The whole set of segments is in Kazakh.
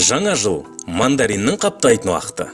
Жаңа жыл мандариннің қаптайтын уақыты.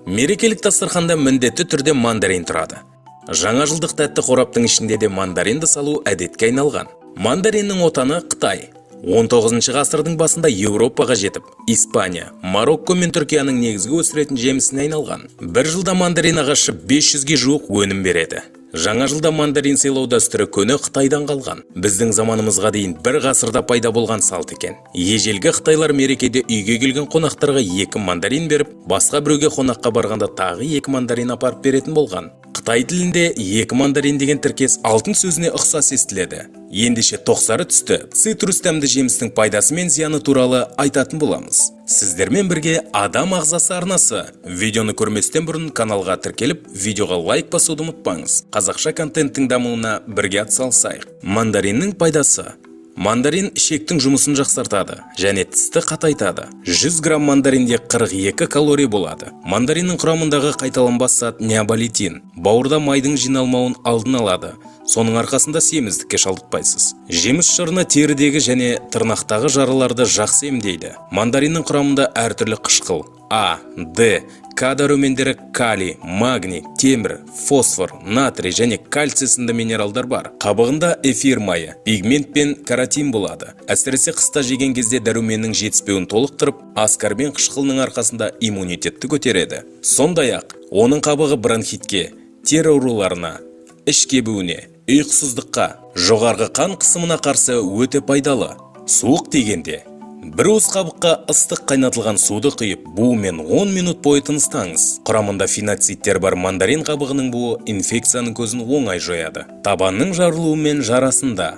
Мерекелік дастарханда міндетті түрде мандарин тұрады. Жаңа жылдық тәтті қораптың ішінде де мандаринді салу әдетке айналған. Мандариннің отаны Қытай. 19 ғасырдың басында Еуропаға жетіп, Испания, Марокко мен Түркияның негізгі өсіретін жемісіне айналған. Бір жылда мандарин ағашы 500-ге жуық өнім береді. Жаңа жылда мандарин сыйлау дәстүрі көне Қытайдан қалған. Біздің заманымызға дейін бір ғасырда пайда болған салт екен. Ежелгі қытайлар мерекеде үйге келген қонақтарға 2 мандарин беріп, басқа біреуге қонаққа барғанда тағы 2 мандарин апарып беретін болған. Қытай тілінде 2 мандарин деген тіркес алтын сөзіне ұқсас естіледі. Ендеше тоқсары түсті цитрус дәмді жемістің пайдасы мен зияны туралы айтатын боламыз. Сіздермен бірге Адам ағзасы арнасы. Видеоны көрместен бұрын каналға тіркеліп, видеоға лайк басуды ұмытпаңыз. Қазақша контенттің дамуына бірге атсалысайық. Мандариннің пайдасы. Мандарин ішектің жұмысын жақсартады және тісті қатайтады. 100 грамм мандаринде 42 калория болады. Мандариннің құрамындағы қайталанбас зат необалитин. Бауырда майдың жиналмауын алдын алады. Соның арқасында семіздікке шалдықпайсыз. Жеміс шырыны терідегі және тырнақтағы жараларды жақсы емдейді. Мандариннің құрамында әртүрлі қышқыл А, Д, К дәрумендері калий, магний, темір, фосфор, натрий және кальций сынды минералдар бар. Қабығында эфир майы, пигмент пен каротин болады. Әсіресе қыста жеген кезде дәруменнің жетіспеуін толықтырып, аскорбин қышқылының арқасында иммунитетті көтереді. Сондай-ақ, оның қабығы бронхитке, тері ауруларына, іш кебуіне, ұйқысыздыққа, жоғарғы қан қысымына қарсы өте пайдалы. Суық дегенде бір уыс қабыққа ыстық қайнатылған суды құйып, буымен 10 минут бойы тыныстаңыз. Құрамында фенотиптер бар мандарин қабығының буы инфекцияның көзін оңай жояды. Табанның жарылуы мен жарасында.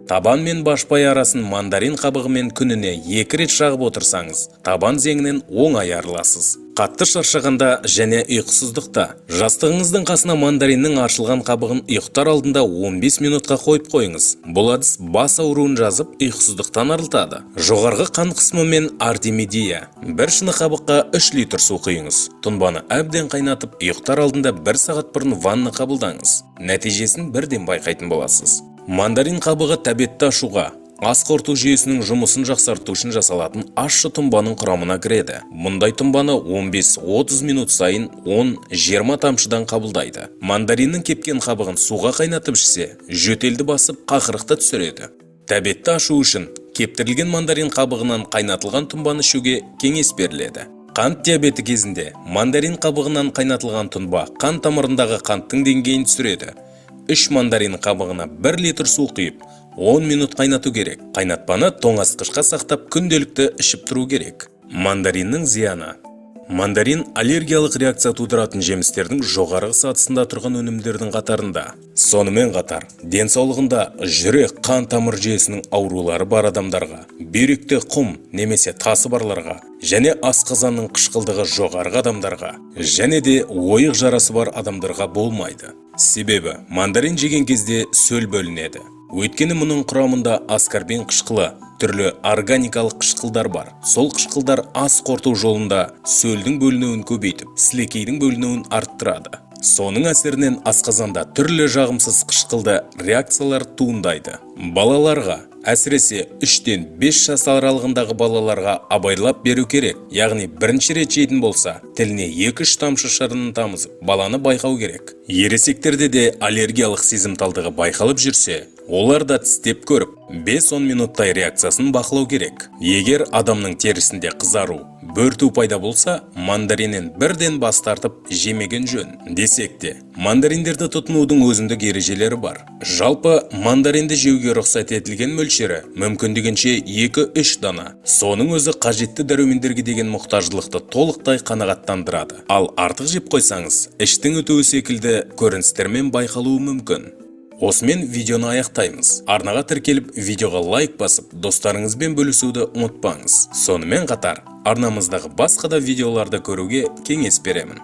Табан мен башпай арасын мандарин қабығымен күніне 2 рет шағып отырсаңыз, табан зеңінен оңай арыласыз. Қатты шаршағанда және ұйқысыздықта жастығыңыздың қасына мандариннің аршылған қабығын ұйықтар алдында 15 минутқа қойып қойыңыз. Бұл әдіс бас ауруын жазып, ұйқысыздықтан арылтады. Жоғарғы қан қысымы мен артемидия. Бір шыны қабыққа 3 литр су құйыңыз. Тұнбаны әбден қайнатып, ұйықтар алдында 1 сағат бұрын ванна қабылдаңыз. Нәтижесін бірден байқайтын боласыз. Мандарин қабығы тәбетті ашуға, ас қорыту жүйесінің жұмысын жақсарту үшін жасалатын ащы тұнбаның құрамына кіреді. Мұндай тұнбаны 15-30 минут сайын 10-20 тамшыдан қабылдайды. Мандариннің кепкен қабығын суға қайнатып ішсе, жөтелді басып, қақырықты түсіреді. Тәбетті ашу үшін кептірілген мандарин қабығынан қайнатылған тұнбаны ішуге кеңес беріледі. Қант диабеті кезінде мандарин қабығынан қайнатылған тұнба қан тамырындағы қанттың деңгейін түсіреді. 3 мандарин қабығына 1 литр су құйып, 10 минут қайнату керек. Қайнатпаны тоңазытқышқа сақтап күнделікті ішіп тұру керек. Мандариннің зияны. Мандарин аллергиялық реакция тудыратын жемістердің жоғарғы сатысында тұрған өнімдердің қатарында. Сонымен қатар, денсаулығында жүрек, қан тамыр жүйесінің аурулары бар адамдарға, бүйректе құм немесе тасы барларға, және асқазанның қышқылдығы жоғарғы адамдарға, және де ойық жарасы бар адамдарға болмайды. Себебі, мандарин жеген кезде сөл бөлінеді. Өйткені мұның құрамында аскорбин қышқылы, түрлі органикалық қышқылдар бар. Сол қышқылдар ас қорыту жолында сөлдің бөлінуін көбейтіп, сілекейдің бөлінуін арттырады. Соның әсерінен асқазанда түрлі жағымсыз қышқылды реакциялар туындайды. Балаларға, әсіресе 3-тен 5 жас аралығындағы балаларға абайлап беру керек. Яғни бірінші рет жейтін болса, тіліне 2-3 тамшы шырынын тамызып, баланы байқау керек. Ересектерде де аллергиялық сезімталдығы байқалып жүрсе, олар да тістеп көріп, 5-10 минуттай реакциясын бақылау керек. Егер адамның терісінде қызару, бөрту пайда болса, мандариннен бірден бас тартып жемеген жөн. Десек те, мандариндерді тұтынудың өзіндік ережелері бар. Жалпы, мандаринді жеуге рұқсат етілген мөлшері мүмкін дегенше 2-3 дана. Соның өзі қажетті дәрумендерге деген мұқтаждылықты толықтай қанағаттандырады. Ал артық жеп қойсаңыз, іштің өтуі секілді көріністермен байқалуы мүмкін. Осымен видеоны аяқтаймыз. Арнаға тіркеліп, видеоға лайк басып, достарыңызбен бөлісуді ұмытпаңыз. Сонымен қатар, арнамыздағы басқа да видеоларды көруге кеңес беремін.